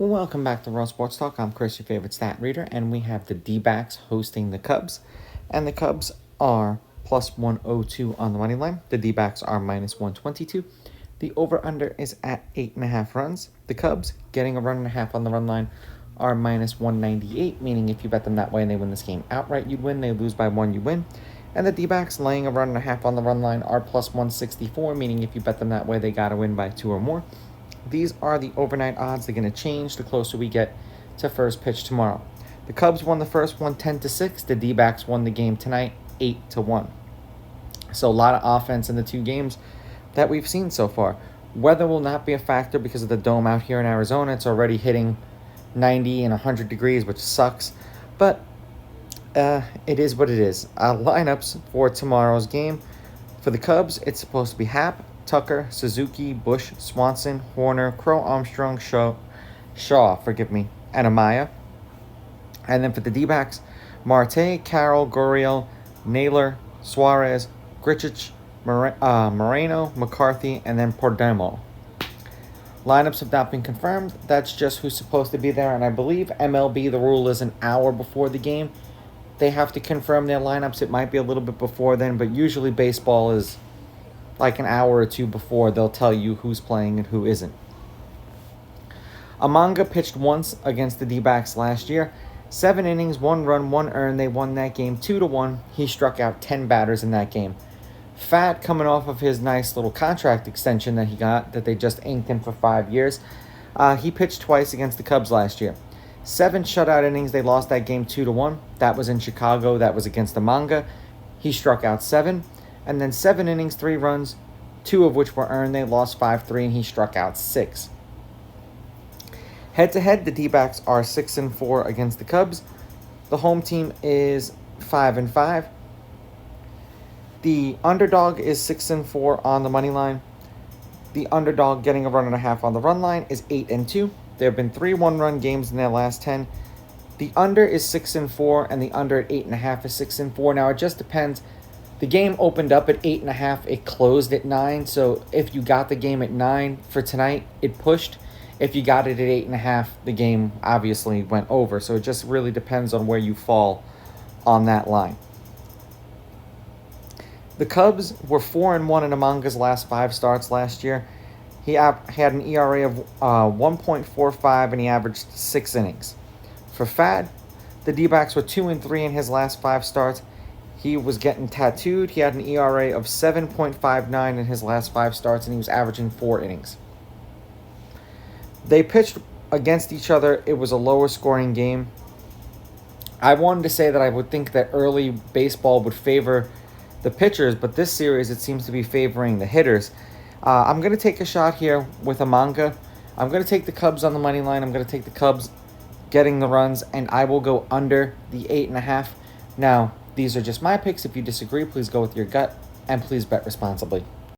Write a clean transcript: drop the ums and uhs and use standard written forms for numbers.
Welcome back to Raw Sports Talk. I'm Chris, your favorite stat reader, and we have the D-backs hosting the Cubs. And the Cubs are plus 102 on the money line. The D-backs are minus 122. The over-under is at 8.5 runs. The Cubs, getting a run and a half on the run line, are minus 198, meaning if you bet them that way and they win this game outright, you'd win. They lose by 1, you win. And the D-backs, laying a run and a half on the run line, are plus 164, meaning if you bet them that way, they got to win by 2 or more. These are the overnight odds. They're going to change the closer we get to first pitch tomorrow. The Cubs won the first one 10-6. The D-backs won the game tonight 8-1. So a lot of offense in the two games that we've seen so far. Weather will not be a factor because of the dome out here in Arizona. It's already hitting 90 and 100 degrees, which sucks. But it is what it is. Lineups for tomorrow's game. For the Cubs, it's supposed to be Happ, Tucker, Suzuki, Bush, Swanson, Horner, Crow, Armstrong, Shaw, and Amaya. And then for the D-backs, Marte, Carroll, Gurriel, Naylor, Suarez, Grichich, Moreno, McCarthy, and then Perdomo. Lineups have not been confirmed. That's just who's supposed to be there. And I believe MLB, the rule is an hour before the game. They have to confirm their lineups. It might be a little bit before then, but usually baseball is like an hour or two before. They'll tell you who's playing and who isn't. Amanga pitched once against the D-backs last year. 7 innings, 1 run, 1 earned. They won that game 2-1. He struck out 10 batters in that game. Fat, coming off of his nice little contract extension that he got, that they just inked him for 5 years. He pitched twice against the Cubs last year. 7 shutout innings. They lost that game 2-1. That was in Chicago. That was against Amanga. He struck out 7. And then 7 innings, 3 runs, 2 of which were earned. They lost 5-3, and he struck out 6. Head-to-head, the D-backs are 6-4 against the Cubs. The home team is 5-5. The underdog is 6-4 on the money line. The underdog getting a run and a half on the run line is 8-2. There have been 3 one-run games in their last 10. The under is 6-4, and the under at 8.5 is 6-4. Now, it just depends. The game opened up at 8.5. It closed at 9. So if you got the game at 9 for tonight, it pushed. If you got it at 8.5, the game obviously went over. So it just really depends on where you fall on that line. The Cubs were 4-1 in Amanga's last 5 starts last year. He had an ERA of 1.45, and he averaged 6 innings. For Fad, the D-backs were 2-3 in his last 5 starts. He was getting tattooed. He had an ERA of 7.59 in his last 5 starts, and he was averaging 4 innings. They pitched against each other. It was a lower scoring game. I wanted to say that I would think that early baseball would favor the pitchers, but this series it seems to be favoring the hitters. I'm going to take a shot here with Amanga. I'm going to take the Cubs on the money line. I'm going to take the Cubs getting the runs, and I will go under the 8.5. Now, these are just my picks. If you disagree, please go with your gut, and please bet responsibly.